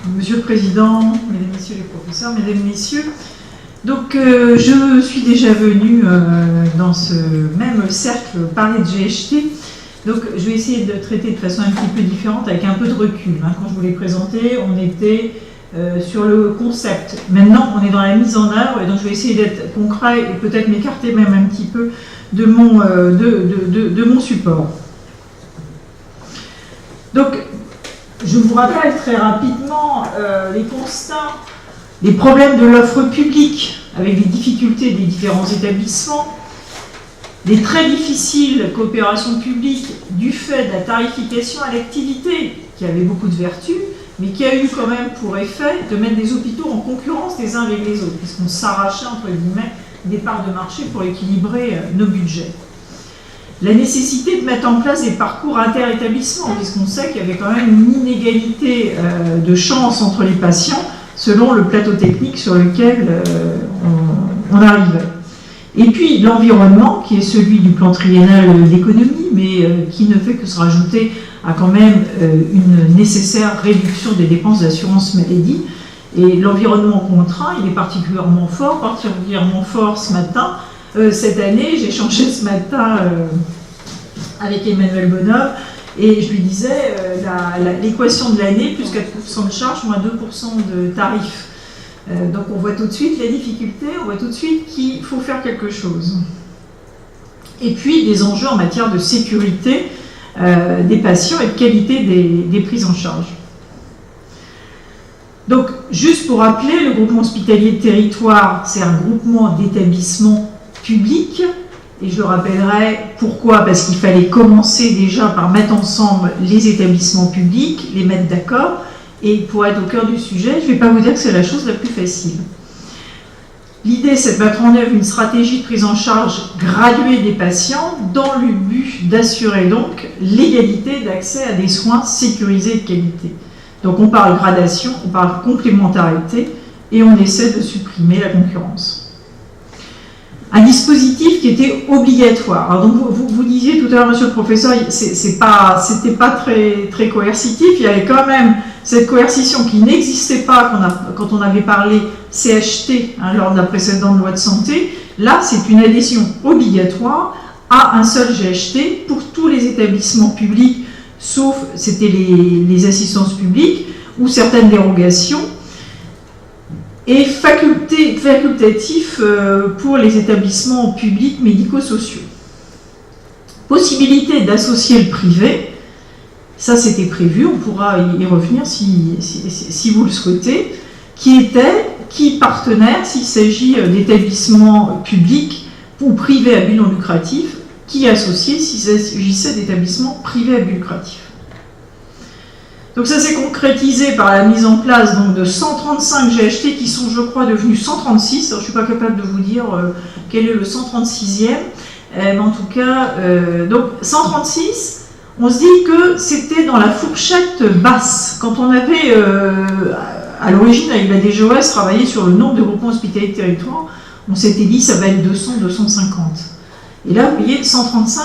Monsieur le Président, Mesdames, Messieurs les professeurs, Mesdames, Messieurs, donc je suis déjà venue dans ce même cercle parler de GHT, donc je vais essayer de traiter de façon un petit peu différente avec un peu de recul. Quand je vous l'ai présenté, on était sur le concept. Maintenant, on est dans la mise en œuvre et donc je vais essayer d'être concret et peut-être m'écarter même un petit peu de mon support. Donc, je vous rappelle très rapidement les constats, les problèmes de l'offre publique avec les difficultés des différents établissements, les très difficiles coopérations publiques du fait de la tarification à l'activité, qui avait beaucoup de vertus, mais qui a eu quand même pour effet de mettre des hôpitaux en concurrence les uns avec les autres, puisqu'on s'arrachait, entre guillemets, des parts de marché pour équilibrer nos budgets. La nécessité de mettre en place des parcours inter-établissements, puisqu'on sait qu'il y avait quand même une inégalité de chance entre les patients selon le plateau technique sur lequel on arrivait. Et puis l'environnement, qui est celui du plan triennal d'économie, mais qui ne fait que se rajouter à quand même une nécessaire réduction des dépenses d'assurance maladie. Et l'environnement contraint, il est particulièrement fort ce matin. Cette année, j'ai changé ce matin avec Emmanuel Bonhomme et je lui disais l'équation de l'année, plus 4% de charge, moins 2% de tarifs. Donc on voit tout de suite la difficulté, on voit tout de suite qu'il faut faire quelque chose. Et puis des enjeux en matière de sécurité des patients et de qualité des prises en charge. Donc juste pour rappeler, le groupement hospitalier de territoire, c'est un groupement d'établissements public, et je le rappellerai pourquoi, parce qu'il fallait commencer déjà par mettre ensemble les établissements publics, les mettre d'accord, et pour être au cœur du sujet, je ne vais pas vous dire que c'est la chose la plus facile. L'idée, c'est de mettre en œuvre une stratégie de prise en charge graduée des patients dans le but d'assurer donc l'égalité d'accès à des soins sécurisés et de qualité. Donc on parle gradation, on parle complémentarité, et on essaie de supprimer la concurrence. Un dispositif qui était obligatoire. Alors donc vous disiez tout à l'heure, monsieur le professeur, c'était pas très coercitif. Il y avait quand même cette coercition qui n'existait pas quand on avait parlé CHT lors de la précédente loi de santé. Là, c'est une adhésion obligatoire à un seul GHT pour tous les établissements publics, sauf c'était les assistances publiques ou certaines dérogations, et facultatif pour les établissements publics médico-sociaux. Possibilité d'associer le privé, ça c'était prévu, on pourra y revenir si vous le souhaitez, qui partenaire s'il s'agit d'établissements publics ou privés à but non lucratif, qui associé s'il s'agissait d'établissements privés à but lucratif. Donc ça s'est concrétisé par la mise en place donc, de 135 GHT qui sont, je crois, devenus 136. Alors, je ne suis pas capable de vous dire quel est le 136e, mais en tout cas, donc 136, on se dit que c'était dans la fourchette basse. Quand on avait, à l'origine, avec la DGOS, travaillé sur le nombre de groupements hospitaliers de territoire, on s'était dit ça va être 200, 250. Et là, vous voyez, 135,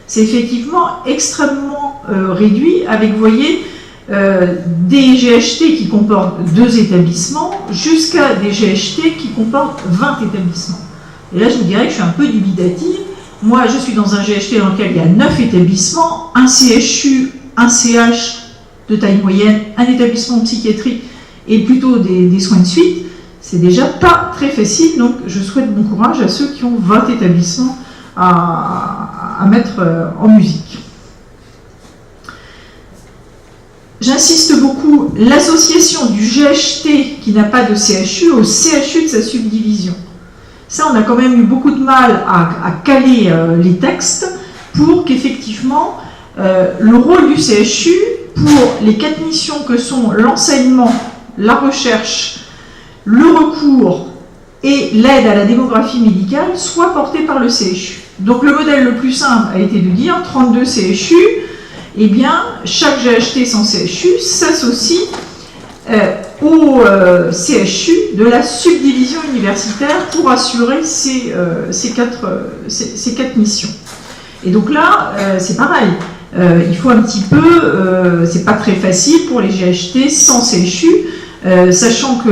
c'est effectivement extrêmement réduit avec, vous voyez, des GHT qui comportent 2 établissements jusqu'à des GHT qui comportent 20 établissements. Et là, je vous dirais que je suis un peu dubitative. Moi, je suis dans un GHT dans lequel il y a 9 établissements, un CHU, un CH de taille moyenne, un établissement psychiatrique et plutôt des soins de suite. C'est déjà pas très facile, donc je souhaite bon courage à ceux qui ont 20 établissements à mettre en musique. J'insiste beaucoup, l'association du GHT qui n'a pas de CHU au CHU de sa subdivision. Ça, on a quand même eu beaucoup de mal à caler les textes pour qu'effectivement le rôle du CHU pour les 4 missions que sont l'enseignement, la recherche, le recours et l'aide à la démographie médicale soit porté par le CHU. Donc le modèle le plus simple a été de dire 32 CHU, eh bien, chaque GHT sans CHU s'associe au CHU de la subdivision universitaire pour assurer ces 4 missions. Et donc là, c'est pareil. Il faut un petit peu, c'est pas très facile pour les GHT sans CHU sachant que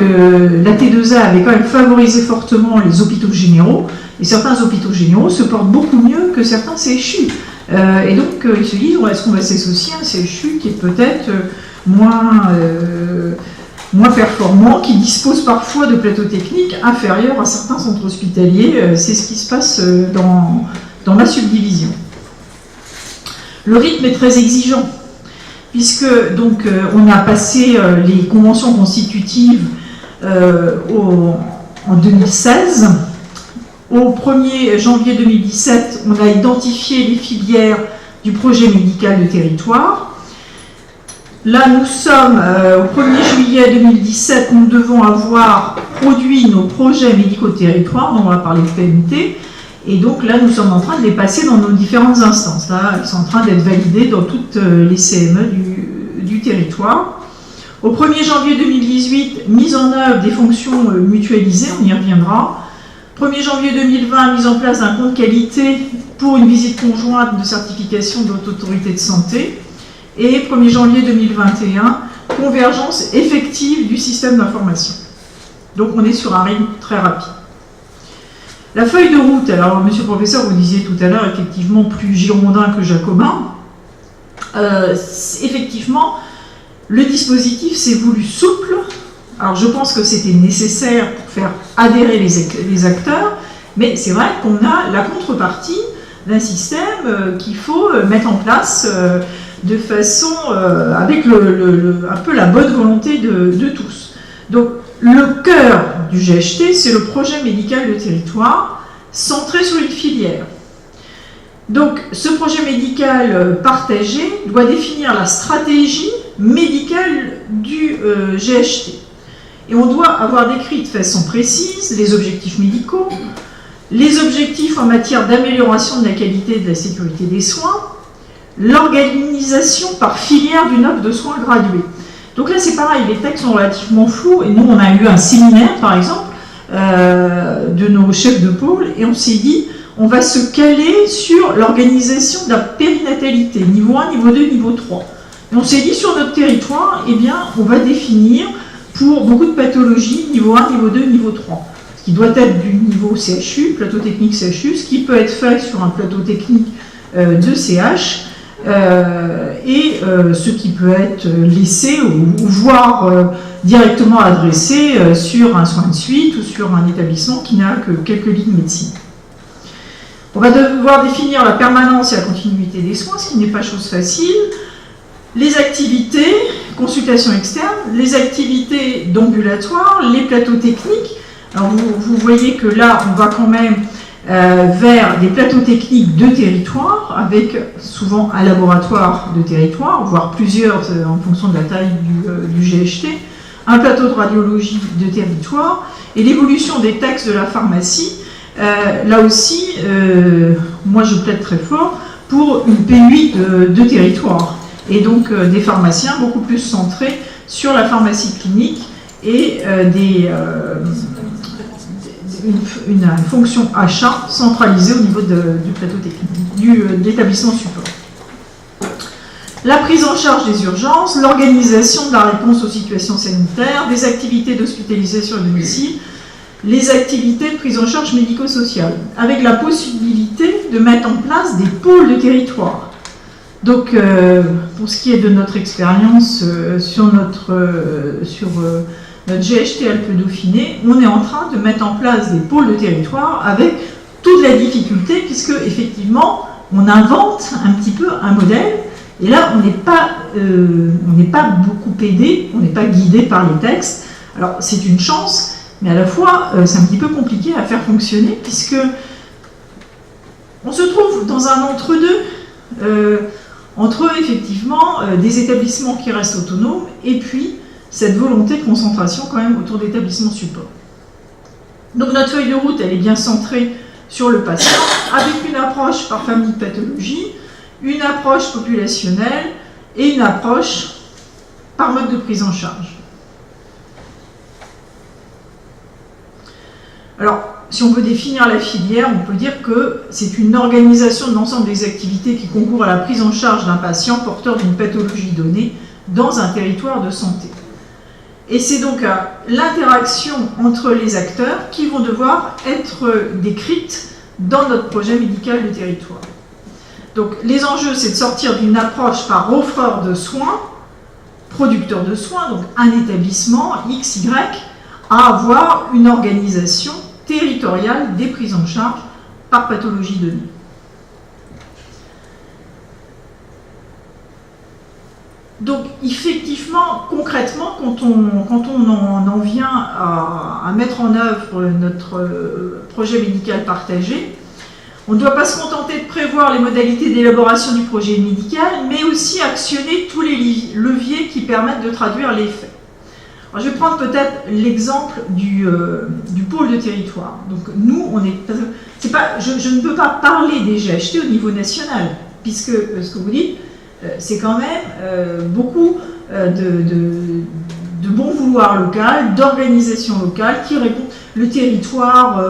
la T2A avait quand même favorisé fortement les hôpitaux généraux, et certains hôpitaux généraux se portent beaucoup mieux que certains CHU. Et donc ils se disent, est-ce qu'on va s'associer à un CHU qui est peut-être moins performant, qui dispose parfois de plateaux techniques inférieurs à certains centres hospitaliers. C'est ce qui se passe dans ma subdivision. Le rythme est très exigeant, puisque donc, on a passé les conventions constitutives en 2016. Au 1er janvier 2017, on a identifié les filières du projet médical de territoire. Là, nous sommes au 1er juillet 2017, nous devons avoir produit nos projets médicaux de territoire, dont on va parler de PMT, et donc là, nous sommes en train de les passer dans nos différentes instances. Là, ils sont en train d'être validés dans toutes les CME du territoire. Au 1er janvier 2018, mise en œuvre des fonctions mutualisées, on y reviendra. 1er janvier 2020, mise en place d'un compte qualité pour une visite conjointe de certification de haute autorité de santé. Et 1er janvier 2021, convergence effective du système d'information. Donc on est sur un rythme très rapide. La feuille de route, alors monsieur le professeur, vous disiez tout à l'heure, effectivement plus girondin que jacobin. Effectivement, le dispositif s'est voulu souple. Alors je pense que c'était nécessaire pour faire adhérer les acteurs, mais c'est vrai qu'on a la contrepartie d'un système qu'il faut mettre en place de façon avec un peu la bonne volonté de tous. Donc le cœur du GHT, c'est le projet médical de territoire centré sur une filière. Donc ce projet médical partagé doit définir la stratégie médicale du GHT. Et on doit avoir décrit de façon précise les objectifs médicaux, les objectifs en matière d'amélioration de la qualité et de la sécurité des soins, l'organisation par filière d'une offre de soins graduée. Donc là c'est pareil, les textes sont relativement flous, et nous on a eu un séminaire par exemple de nos chefs de pôle, et on s'est dit on va se caler sur l'organisation de la périnatalité, niveau 1, niveau 2, niveau 3. Et on s'est dit sur notre territoire, eh bien on va définir pour beaucoup de pathologies, niveau 1, niveau 2, niveau 3. Ce qui doit être du niveau CHU, plateau technique CHU, ce qui peut être fait sur un plateau technique de CH, et ce qui peut être laissé ou voire directement adressé sur un soin de suite ou sur un établissement qui n'a que quelques lignes de médecine. On va devoir définir la permanence et la continuité des soins, ce qui n'est pas chose facile. Les activités, consultation externe, les activités d'ambulatoire, les plateaux techniques. Alors vous voyez que là, on va quand même vers des plateaux techniques de territoire, avec souvent un laboratoire de territoire, voire plusieurs en fonction de la taille du GHT, un plateau de radiologie de territoire, et l'évolution des textes de la pharmacie. Là aussi, moi je plaide très fort pour une PUI de territoire. Et donc des pharmaciens beaucoup plus centrés sur la pharmacie clinique et une fonction achat centralisée au niveau du plateau technique, de l'établissement support. La prise en charge des urgences, l'organisation de la réponse aux situations sanitaires, des activités d'hospitalisation à domicile, les activités de prise en charge médico-sociale, avec la possibilité de mettre en place des pôles de territoire. Donc, pour ce qui est de notre expérience sur notre GHT Alpes-Dauphiné, on est en train de mettre en place des pôles de territoire avec toute la difficulté, puisque effectivement, on invente un petit peu un modèle, et là, on n'est pas beaucoup aidé, on n'est pas guidé par les textes. Alors, c'est une chance, mais à la fois, c'est un petit peu compliqué à faire fonctionner, puisque on se trouve dans un entre-deux, entre effectivement des établissements qui restent autonomes et puis cette volonté de concentration quand même autour d'établissements support. Donc notre feuille de route, elle est bien centrée sur le patient, avec une approche par famille de pathologie, une approche populationnelle et une approche par mode de prise en charge. Alors, si on veut définir la filière, on peut dire que c'est une organisation de l'ensemble des activités qui concourent à la prise en charge d'un patient porteur d'une pathologie donnée dans un territoire de santé. Et c'est donc l'interaction entre les acteurs qui vont devoir être décrites dans notre projet médical de territoire. Donc les enjeux, c'est de sortir d'une approche par offreur de soins, producteur de soins, donc un établissement XY, à avoir une organisation territoriale des prises en charge par pathologie donnée. Donc, effectivement, concrètement, quand on en vient à mettre en œuvre notre projet médical partagé, on ne doit pas se contenter de prévoir les modalités d'élaboration du projet médical, mais aussi actionner tous les leviers qui permettent de traduire les faits. Alors, je vais prendre peut-être l'exemple du pôle de territoire. Donc, nous, je ne peux pas parler des GHT au niveau national, puisque ce que vous dites, c'est quand même beaucoup de bon vouloir local, d'organisation locale qui répond. Le territoire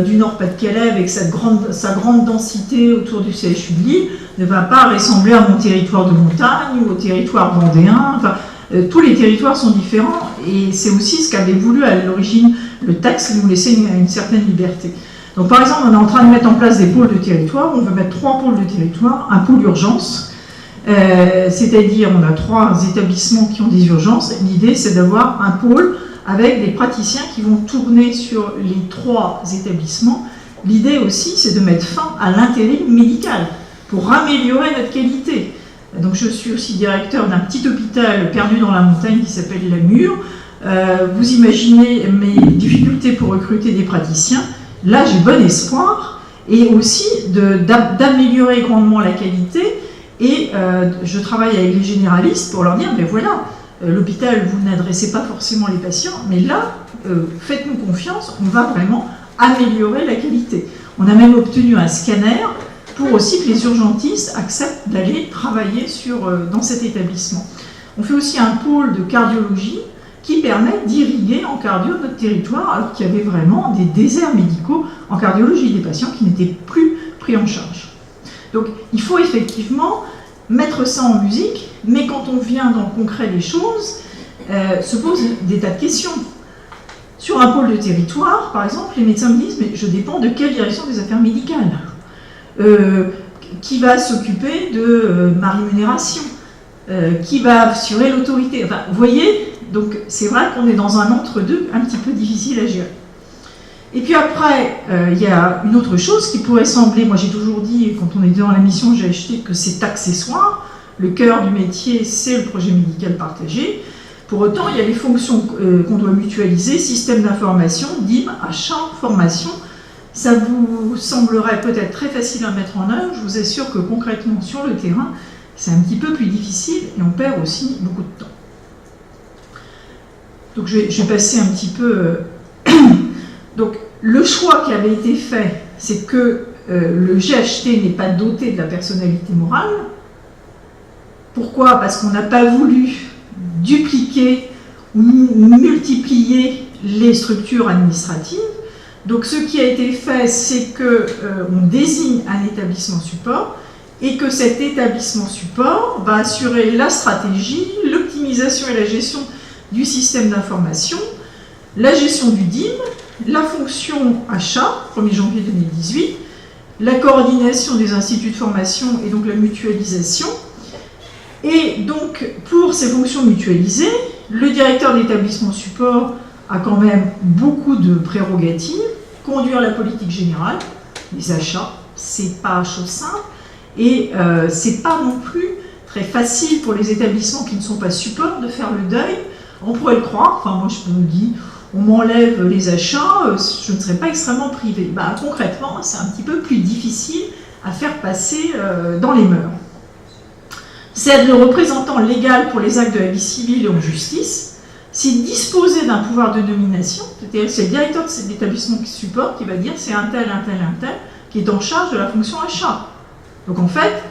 du Nord-Pas-de-Calais, avec sa grande densité autour du CHU de Lille, ne va pas ressembler à mon territoire de montagne ou au territoire vendéen. Enfin, tous les territoires sont différents et c'est aussi ce qu'avait voulu à l'origine le texte, nous laisser une certaine liberté. Donc par exemple, on est en train de mettre en place des pôles de territoire, on veut mettre 3 pôles de territoire, un pôle urgence, c'est-à-dire on a 3 établissements qui ont des urgences. L'idée c'est d'avoir un pôle avec des praticiens qui vont tourner sur les 3 établissements. L'idée aussi c'est de mettre fin à l'intérim médical pour améliorer notre qualité. Donc je suis aussi directeur d'un petit hôpital perdu dans la montagne qui s'appelle La Mure. Vous imaginez mes difficultés pour recruter des praticiens. Là j'ai bon espoir et aussi d'améliorer grandement la qualité. Et je travaille avec les généralistes pour leur dire, mais voilà, l'hôpital, vous n'adressez pas forcément les patients, mais là, faites-nous confiance, on va vraiment améliorer la qualité. On a même obtenu un scanner pour aussi que les urgentistes acceptent d'aller travailler dans cet établissement. On fait aussi un pôle de cardiologie qui permet d'irriguer en cardio notre territoire, alors qu'il y avait vraiment des déserts médicaux en cardiologie, des patients qui n'étaient plus pris en charge. Donc il faut effectivement mettre ça en musique, mais quand on vient dans le concret des choses, se posent des tas de questions. Sur un pôle de territoire, par exemple, les médecins me disent « mais je dépends de quelle direction des affaires médicales qui va s'occuper de ma rémunération qui va assurer l'autorité ?» Enfin, vous voyez, donc c'est vrai qu'on est dans un entre-deux un petit peu difficile à gérer. Et puis après, il y a une autre chose qui pourrait sembler, moi j'ai toujours dit, quand on était dans la mission GHT, que c'est accessoire. Le cœur du métier, c'est le projet médical partagé. Pour autant, il y a les fonctions qu'on doit mutualiser, système d'information, DIM, achat, formation. Ça vous semblerait peut-être très facile à mettre en œuvre. Je vous assure que concrètement, sur le terrain, c'est un petit peu plus difficile et on perd aussi beaucoup de temps. Donc je vais passer un petit peu... Donc, le choix qui avait été fait, c'est que le GHT n'est pas doté de la personnalité morale. Pourquoi? Parce qu'on n'a pas voulu dupliquer ou multiplier les structures administratives. Donc, ce qui a été fait, c'est qu'on désigne un établissement support et que cet établissement support va assurer la stratégie, l'optimisation et la gestion du système d'information, la gestion du DIM, la fonction achat, 1er janvier 2018, la coordination des instituts de formation et donc la mutualisation. Et donc, pour ces fonctions mutualisées, le directeur d'établissement support a quand même beaucoup de prérogatives. Conduire la politique générale, les achats, c'est pas chose simple. Et c'est pas non plus très facile pour les établissements qui ne sont pas support de faire le deuil. On pourrait le croire, enfin moi je me dis... on m'enlève les achats, je ne serai pas extrêmement privé. Bah, concrètement, c'est un petit peu plus difficile à faire passer dans les mœurs. C'est être le représentant légal pour les actes de la vie civile et en justice. C'est disposer d'un pouvoir de nomination, c'est-à-dire que c'est le directeur de cet établissement qui supporte, qui va dire c'est un tel qui est en charge de la fonction achat. Donc en fait,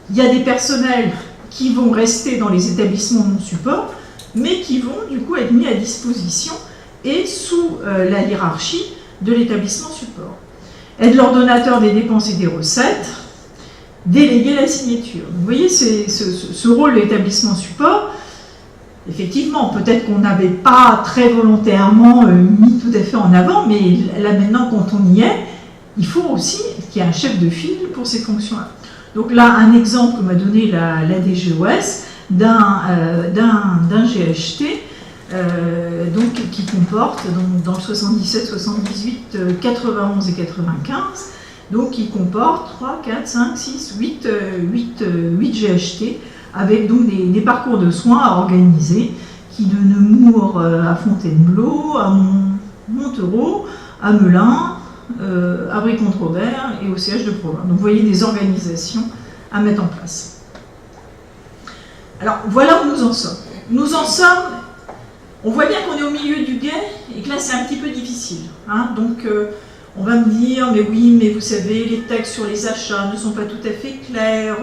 il y a des personnels qui vont rester dans les établissements non support, mais qui vont du coup être mis à disposition et sous la hiérarchie de l'établissement support. Être l'ordonnateur des dépenses et des recettes, déléguer la signature. Vous voyez, ce rôle de l'établissement support, effectivement, peut-être qu'on n'avait pas très volontairement mis tout à fait en avant, mais là maintenant, quand on y est, il faut aussi qu'il y ait un chef de file pour ces fonctions-là. Donc là, un exemple que m'a donné la DGOS d'un GHT donc, qui comporte donc, dans le 77, 78, 91 et 95, donc qui comporte 3, 4, 5, 6, 8 GHT avec donc des parcours de soins à organiser qui de Nemours à Fontainebleau, à Montereau, à Melun, à Brie-Comte-Robert et au CH de Provins. Donc vous voyez des organisations à mettre en place. Alors voilà où nous en sommes. Nous en sommes, on voit bien qu'on est au milieu du gué et que là c'est un petit peu difficile. Hein. Donc on va me dire, mais oui, mais vous savez, les textes sur les achats ne sont pas tout à fait clairs,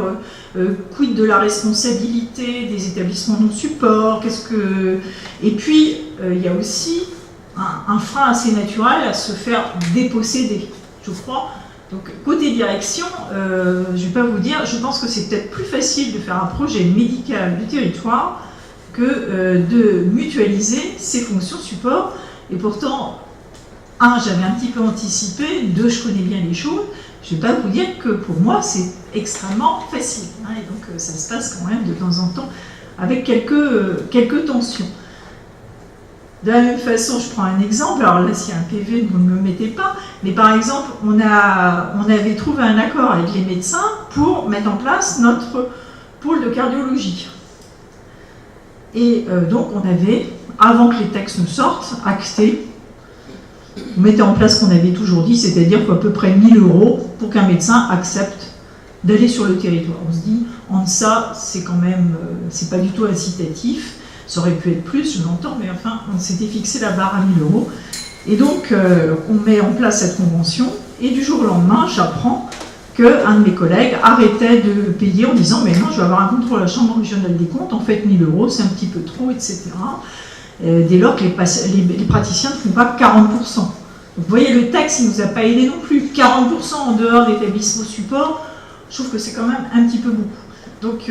quid de la responsabilité des établissements non support, Et puis, il y a aussi un frein assez naturel à se faire déposséder, je crois. Donc, côté direction, je ne vais pas vous dire, je pense que c'est peut-être plus facile de faire un projet médical du territoire que de mutualiser ces fonctions support. Et pourtant, j'avais un petit peu anticipé, je connais bien les choses. Je ne vais pas vous dire que pour moi, c'est extrêmement facile. Hein, et donc, ça se passe quand même de temps en temps avec quelques tensions. De la même façon, je prends un exemple. Alors là, s'il y a un PV, vous ne me le mettez pas. Mais par exemple, on avait trouvé un accord avec les médecins pour mettre en place notre pôle de cardiologie. Et donc, on avait, avant que les textes ne sortent, acté. On mettait en place ce qu'on avait toujours dit, c'est-à-dire qu'à peu près 1 000 € pour qu'un médecin accepte d'aller sur le territoire. On se dit, en deçà, c'est quand même, c'est pas du tout incitatif. Ça aurait pu être plus, je l'entends, mais enfin, on s'était fixé la barre à 1 000 €. Et donc, on met en place cette convention, et du jour au lendemain, j'apprends qu'un de mes collègues arrêtait de payer en disant, mais non, je vais avoir un contrôle à la Chambre régionale des comptes, en fait, 1 000 €, c'est un petit peu trop, etc. Dès lors que les praticiens ne font pas 40%. Donc, vous voyez, le texte, il ne nous a pas aidé non plus. 40% en dehors de l'établissement support, je trouve que c'est quand même un petit peu beaucoup. Donc,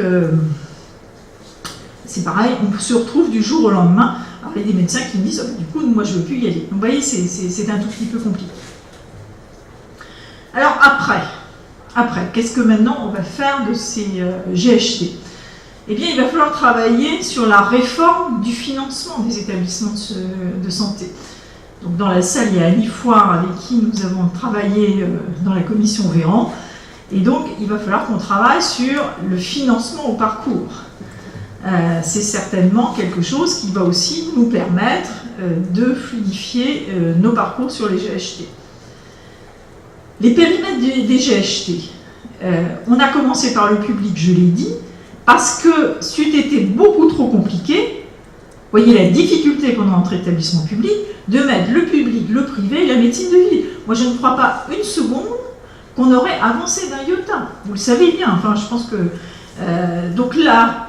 c'est pareil, on se retrouve du jour au lendemain avec des médecins qui me disent oh, du coup, moi, je ne veux plus y aller. Donc, vous voyez, c'est un tout petit peu compliqué. Alors, après qu'est-ce que maintenant on va faire de ces GHT ? Eh bien, il va falloir travailler sur la réforme du financement des établissements de santé. Donc, dans la salle, il y a Annie Foire avec qui nous avons travaillé dans la commission Véran. Et donc, il va falloir qu'on travaille sur le financement au parcours. C'est certainement quelque chose qui va aussi nous permettre de fluidifier nos parcours sur les GHT. Les périmètres des GHT. On a commencé par le public, je l'ai dit, parce que c'eût été beaucoup trop compliqué, vous voyez la difficulté qu'on a entre établissements publics, de mettre le public, le privé et la médecine de ville. Moi, je ne crois pas une seconde qu'on aurait avancé d'un iota. Vous le savez bien, enfin, je pense que... donc là,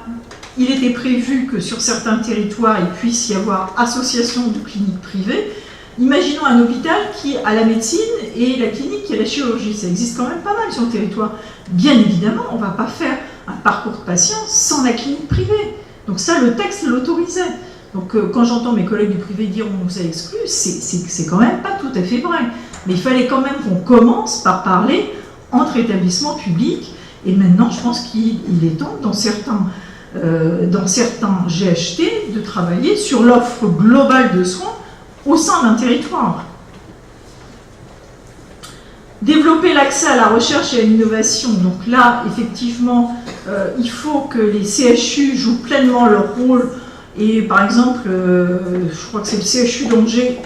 il était prévu que sur certains territoires, il puisse y avoir association de cliniques privées. Imaginons un hôpital qui a la médecine et la clinique qui a la chirurgie. Ça existe quand même pas mal sur le territoire. Bien évidemment, on ne va pas faire un parcours de patient sans la clinique privée. Donc ça, le texte l'autorisait. Donc quand j'entends mes collègues du privé dire on nous a exclus, c'est quand même pas tout à fait vrai. Mais il fallait quand même qu'on commence par parler entre établissements publics. Et maintenant, je pense qu'il est temps, dans certains GHT, de travailler sur l'offre globale de soins au sein d'un territoire. Développer l'accès à la recherche et à l'innovation. Donc là, effectivement, il faut que les CHU jouent pleinement leur rôle. Et par exemple, je crois que c'est le CHU d'Angers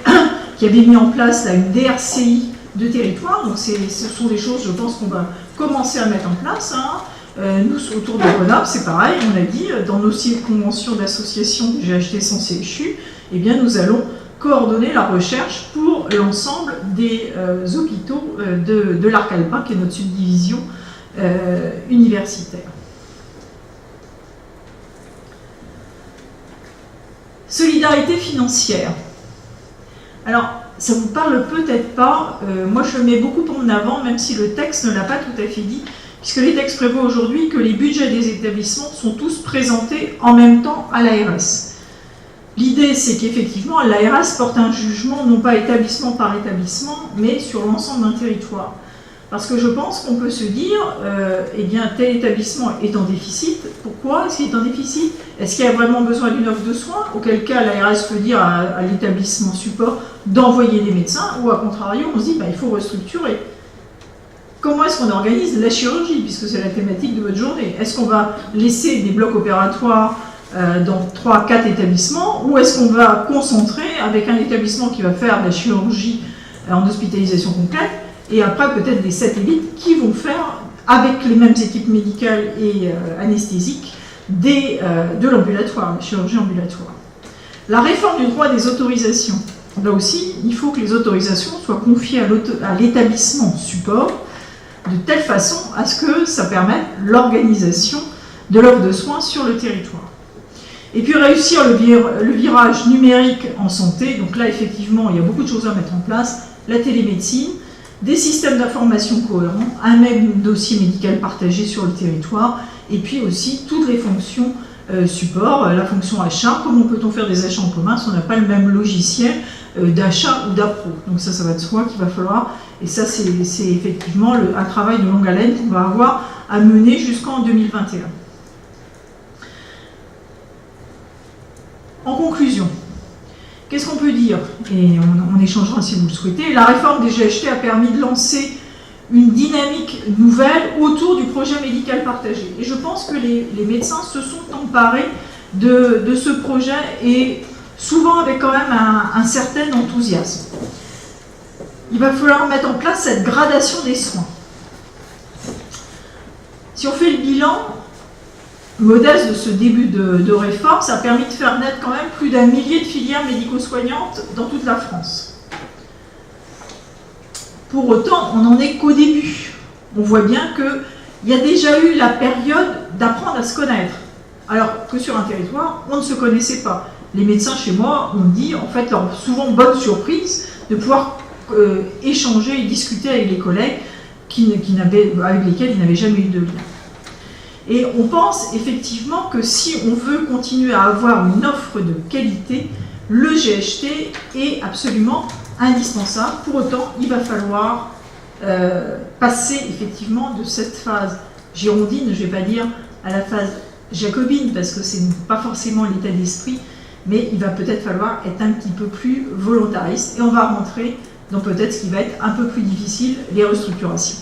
qui avait mis en place là, une DRCI de territoire. Donc ce sont des choses, je pense, qu'on va commencer à mettre en place. Hein. Nous, autour de Grenoble, c'est pareil. On a dit, dans nos conventions d'association que j'ai achetées sans CHU, eh bien, nous allons coordonner la recherche pour l'ensemble des hôpitaux de l'Arc Alpin, qui est notre subdivision universitaire. Solidarité financière. Alors, ça ne vous parle peut-être pas, moi je le mets beaucoup en avant, même si le texte ne l'a pas tout à fait dit, puisque les textes prévoient aujourd'hui que les budgets des établissements sont tous présentés en même temps à l'ARS. L'idée, c'est qu'effectivement, l'ARS porte un jugement, non pas établissement par établissement, mais sur l'ensemble d'un territoire. Parce que je pense qu'on peut se dire, eh bien, tel établissement est en déficit. Pourquoi est-ce qu'il est en déficit? Est-ce qu'il y a vraiment besoin d'une offre de soins? Auquel cas, l'ARS peut dire à l'établissement support d'envoyer des médecins, ou à contrario, on se dit, bah, il faut restructurer. Comment est-ce qu'on organise la chirurgie, puisque c'est la thématique de votre journée? Est-ce qu'on va laisser des blocs opératoires dans 3-4 établissements, ou est-ce qu'on va concentrer avec un établissement qui va faire de la chirurgie en hospitalisation complète, et après peut-être des satellites qui vont faire, avec les mêmes équipes médicales et anesthésiques, de l'ambulatoire, la chirurgie ambulatoire. La réforme du droit des autorisations. Là aussi, il faut que les autorisations soient confiées à l'établissement support, de telle façon à ce que ça permette l'organisation de l'offre de soins sur le territoire. Et puis réussir le virage numérique en santé. Donc là, effectivement, il y a beaucoup de choses à mettre en place. La télémédecine, des systèmes d'information cohérents, un même dossier médical partagé sur le territoire, et puis aussi toutes les fonctions support, la fonction achat. Comment peut-on faire des achats en commun si on n'a pas le même logiciel d'achat ou d'appro? Donc ça va de soi qu'il va falloir, et ça c'est effectivement un travail de longue haleine qu'on va avoir à mener jusqu'en 2021. En conclusion, qu'est-ce qu'on peut dire? Et on échangera si vous le souhaitez. La réforme des GHT a permis de lancer une dynamique nouvelle autour du projet médical partagé. Et je pense que les médecins se sont emparés de ce projet, et souvent avec quand même un certain enthousiasme. Il va falloir mettre en place cette gradation des soins. Si on fait le bilan modeste de ce début de réforme, ça a permis de faire naître quand même plus d'1 millier de filières médico-soignantes dans toute la France. Pour autant, on n'en est qu'au début. On voit bien qu'il y a déjà eu la période d'apprendre à se connaître, alors que sur un territoire, on ne se connaissait pas. Les médecins chez moi ont dit, en fait, leur souvent bonne surprise de pouvoir échanger et discuter avec les collègues avec lesquels ils n'avaient jamais eu de lien. Et on pense effectivement que si on veut continuer à avoir une offre de qualité, le GHT est absolument indispensable. Pour autant, il va falloir passer effectivement de cette phase girondine, je ne vais pas dire à la phase jacobine, parce que ce n'est pas forcément l'état d'esprit, mais il va peut-être falloir être un petit peu plus volontariste, et on va rentrer dans peut-être ce qui va être un peu plus difficile, les restructurations.